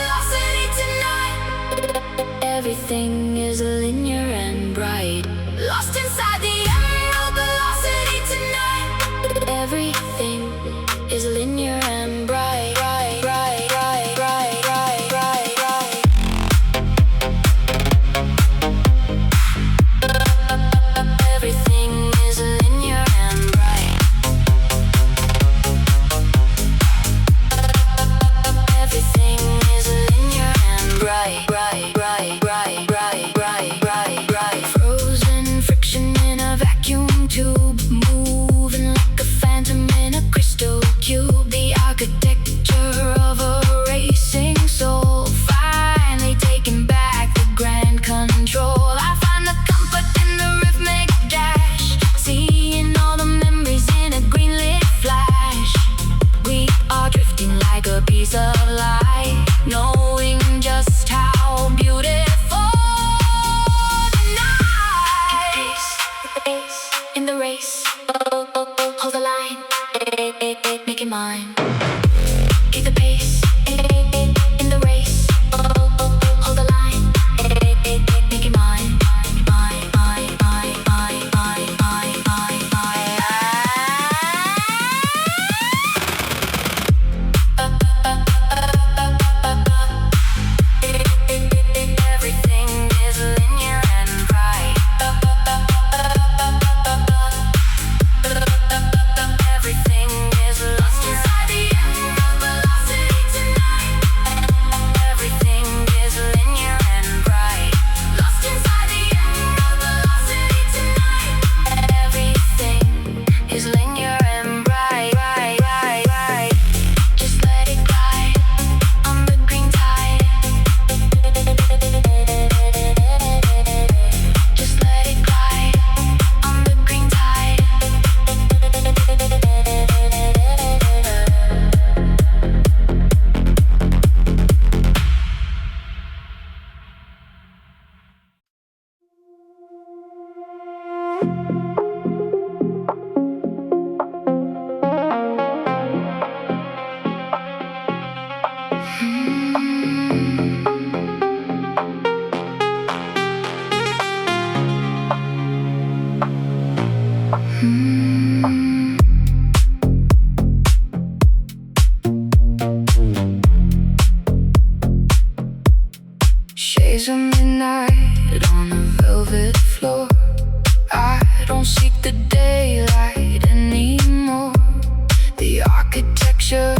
tube, moving like a phantom in a crystal cube. The architecture of a racing soul, finally taking back the grand control. I find the comfort in the rhythmic dash, seeing all the memories in a green lit flash. We are drifting like a piece of light, knowing just how beautiful the night. In the race, hold the line, make it mine. Keep the pace. In the race, hold the line, make it mine. Mine, mine, mine, mine, mine, mine, mine, mine. Everything is linear and right. Everything is lost inside the air of velocity tonight. Everything is linear and bright. Lost inside the air of velocity tonight. Everything is linear and bright, right, right, right. Just let it glide on the green tide. Just let it glide on the green tide. Shades of midnight on a velvet floor. I don't seek the daylight anymore. The architecture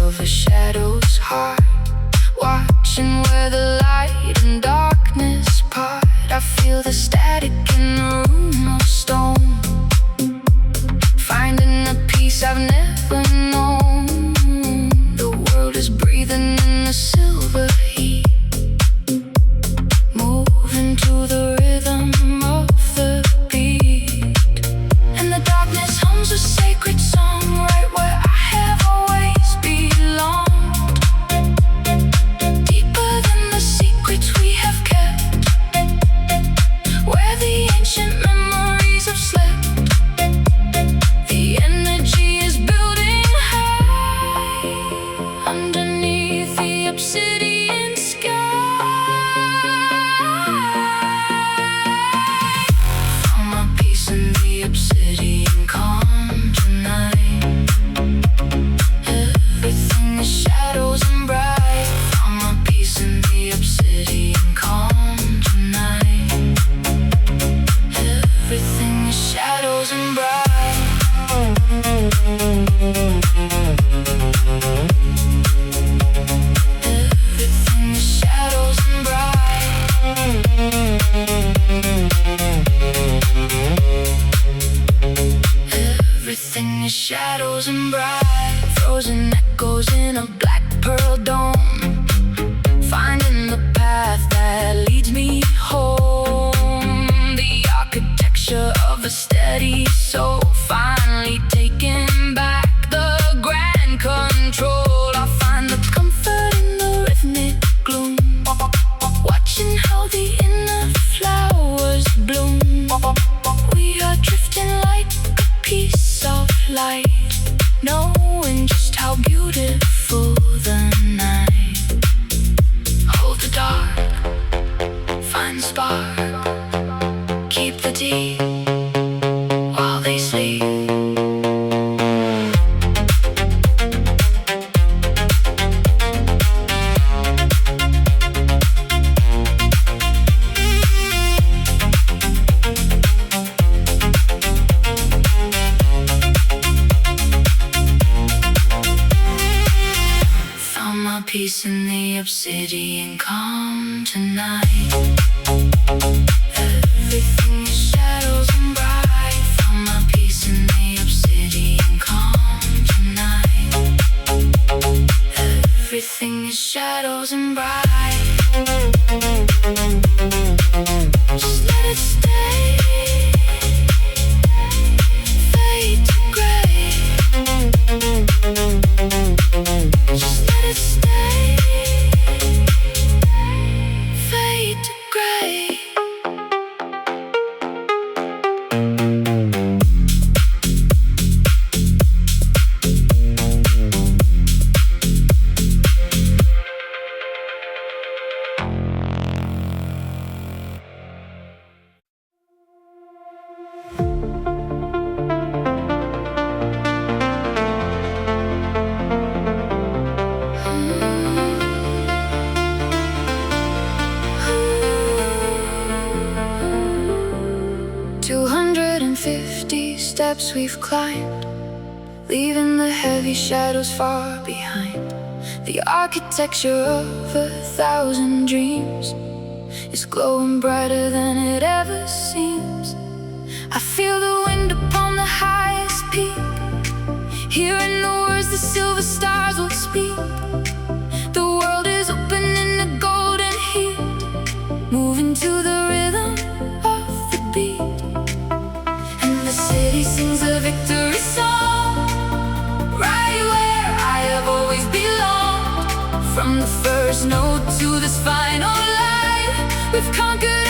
of a shadow's heart, watching where the light and darkness part. I feel the static in the room of stone, finding a peace I've never known. The world is breathing in the silver heat, moving to the rhythm of the beat. And the darkness hums a sacred song right where I have always belonged. Deeper than the secrets we have kept, where the ancient memories have slept. The energy is building high underneath the obsidian sky. Found my peace in the obsidian calm tonight. Everything is shadows and bright. Found my peace in the obsidian calm tonight. Everything is shadows and bright. Everything is shadows and bright. Everything is shadows and bright. Frozen echoes in a black pearl dome, finding the path that leads me home. The architecture of a steady soul, finally taking back the grand control. I find the comfort in the rhythmic gloom, watching how the inner flowers bloom. We are drifting like a piece of light, knowing just how beautiful the night. Hold the dark, find the spark, keep the deep while they sleep. Peace in the obsidian calm tonight. Everything is shadows and bright. Found my 50 steps we've climbed, leaving the heavy shadows far behind. The architecture of 1,000 dreams is glowing brighter than it ever seems. I feel the wind upon the highest peak, hearing the words the silver stars will speak. The world is opening a golden heat, moving to the rhythm of the beat. And the city sings a victory song, right where I have always belonged. From the first note to this final line, we've conquered